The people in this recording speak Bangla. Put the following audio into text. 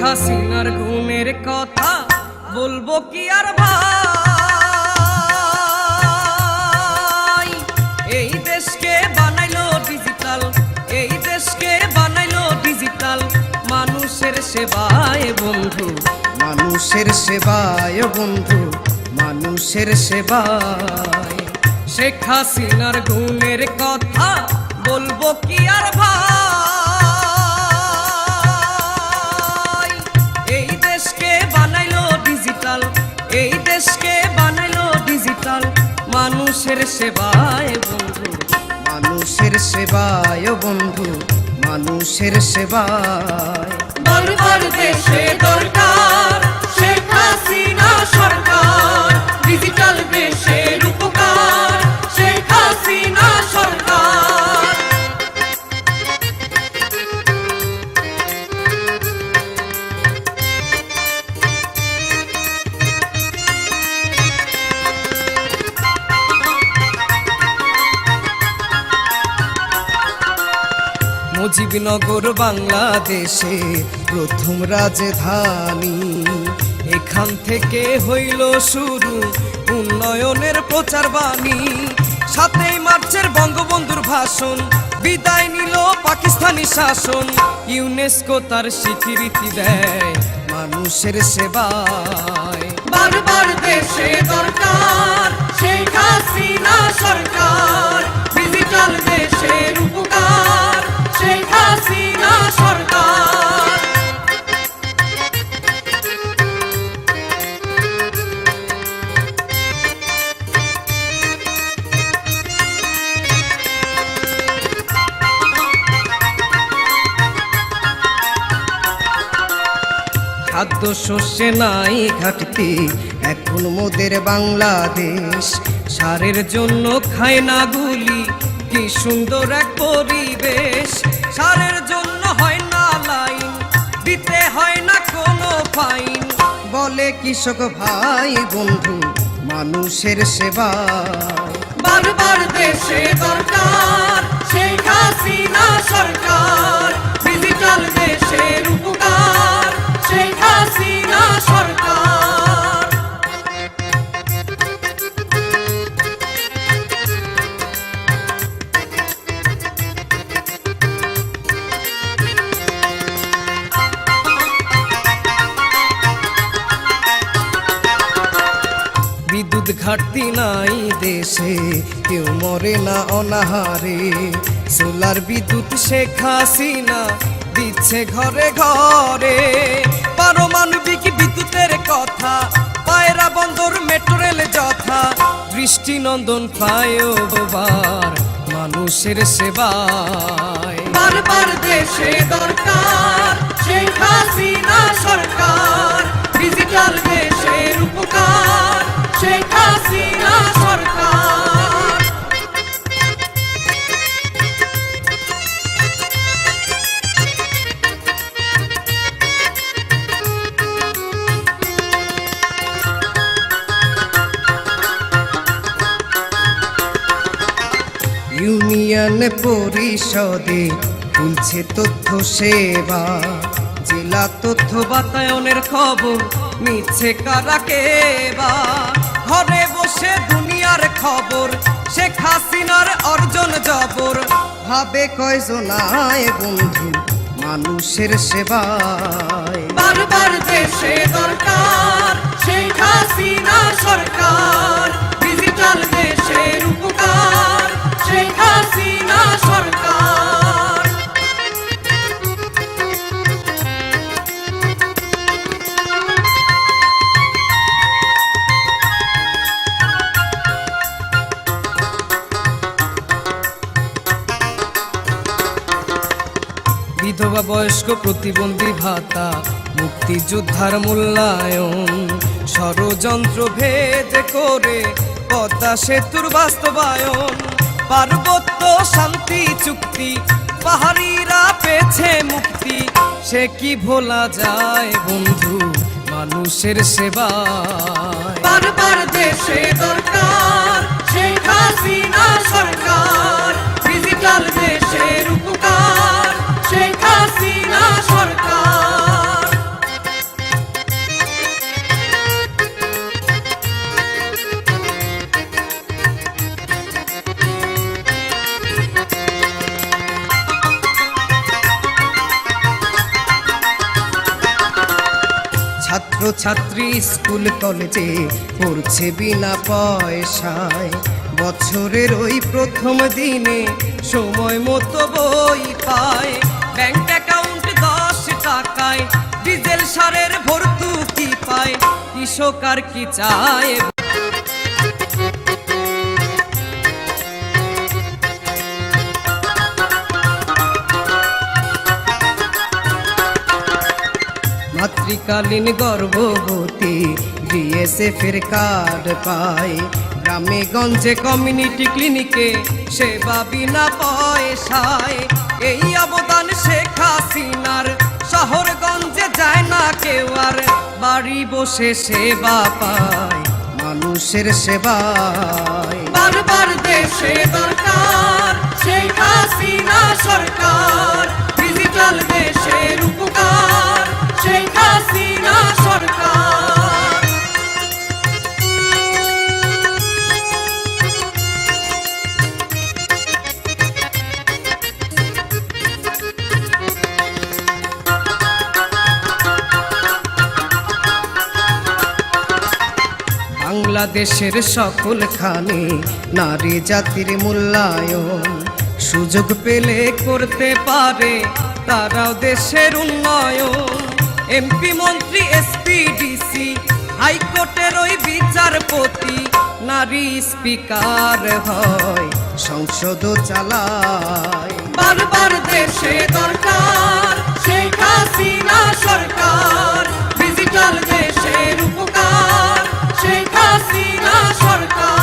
হাসিনার গুণের কথা বলবো কি আর ভাই, এই দেশকে বানাইলো ডিজিটাল, এই দেশকে বানাইলো ডিজিটাল, মানুষের সেবায় বন্ধু, মানুষের সেবায় বন্ধু, মানুষের সেবায়। শেখ হাসিনার গুণের কথা বলবো কি আর ভাই, এই দেশকে বানাইলো ডিজিটাল, এই দেশকে বানাইলো ডিজিটাল, মানুষের সেবায় বন্ধু, মানুষের সেবায় বন্ধু, মানুষের সেবায়। বারবার দেশে দরকার শেখ হাসিনা সরকার, ডিজিটাল দেশের উপকার শেখ হাসিনা সরকার। মুজিবনগর বাংলাদেশে প্রথম রাজধানী, এখান থেকে হইল শুরু উন্নয়নের প্রচার বাণী। ৭ই মার্চের বঙ্গবন্ধুর ভাষণ, বিদায় নিল পাকিস্তানি শাসন, ইউনেস্কো তার স্বীকৃতি দেয় মানুষের সেবায়। বারবার দেশে দরকার শেখ হাসিনা সরকার, ডিজিটাল দেশের উপকার শেখ হাসিনা সরকার। খাদ্য শস্যে নাই ঘাটতি এখন মোদের বাংলাদেশ, সারের জন্য খায় না গুলি, কি সুন্দর এক পরিবেশ। সারের জন্য হয় না লাইন, দিতে হয় না কোনো ফাইন, বলে কৃষক ভাই বন্ধু মানুষের সেবায়। বারবার দেশে দরকার শেখ হাসিনা সরকার, ডিজিটাল দেশের উপকার শেখ হাসিনা সরকার। বিদ্যুৎ ঘাটতি নাই দেশে, কেউ মরে না অনাহারে, সোলার বিদ্যুৎ শেখ হাসিনা দিচ্ছে ঘরে ঘরে। পারমাণবিক বিদ্যুতের কথা, পায়রা বন্দর মেট্রো রেল যথা, দৃষ্টিনন্দন ফ্লাইওভার মানুষের সেবায়। বারবার দেশে দরকার শেখ হাসিনা সরকার, ডিজিটাল দেশের উপকার শেখ হাসিনা সরকার। ইউনিয়ন পরিষদে খুলছে তথ্য সেবা, জেলা তথ্য বাতায়নের খবর নিচ্ছে কারা কেবা। ঘরে বসে দুনিয়ার খবর, শেখ হাসিনার অর্জন জবর, ভাবে কয়জনায় বন্ধু মানুষের সেবায়। বারবার দেশে দরকার শেখ হাসিনা সরকার, ডিজিটাল দেশের উপকার শেখ হাসিনা সরকার। বিধবা বয়স্ক প্রতিবন্ধী ভাতা, মুক্তিযোদ্ধার মূল্যায়ন, ষড়যন্ত্র ভেদ করে পদ্মা সেতুর বাস্তবায়ন, পার্বত্য শান্তি চুক্তি, পাহাড়িরা পেয়েছে মুক্তি, সে কি ভোলা যায় বন্ধু মানুষের সেবায়। বারবার দেশে দরকার শেখ হাসিনা সরকার, ডিজিটাল দেশের উপকার শেখ হাসিনা সরকার। ছাত্রী স্কুল কলেজে পড়ছে বিনা পয়সায়, বছরের ওই প্রথম দিনে সময় মতো বই পায়। ব্যাংক অ্যাকাউন্ট 10 টাকায় ডিজেল সারের ভর্তুকি পায়। কৃষক আর কি চায়? মাতৃকালীন গর্ভবতী বিএসএফ এর কার্ড পায়, গ্রামে গঞ্জে কমিউনিটি ক্লিনিকে সেবা বিনা পয়সায়। এই অবদান শেখ হাসিনার, শহরগঞ্জে যায় না কেউ আর, বাড়ি বসে সেবা পায় মানুষের সেবায়। বারবার দেশে দরকার শেখ হাসিনা সরকার, ডিজিটাল দেশের উপকার শেখ হাসিনা সরকার। বাংলাদেশের সকলখানে নারী জাতির মূল্যায়ন, সুযোগ পেলে করতে পারে তারাও দেশের উন্নয়ন। এমপি মন্ত্রী এসপি ডিসি হাইকোর্টের ওই বিচারপতি, নারী স্পিকার হয় সংসদ চালায়। বারবার দেশে দরকার শেখ হাসিনা সরকার, ডিজিটাল দেশের উপকার শেখ হাসিনা সরকার।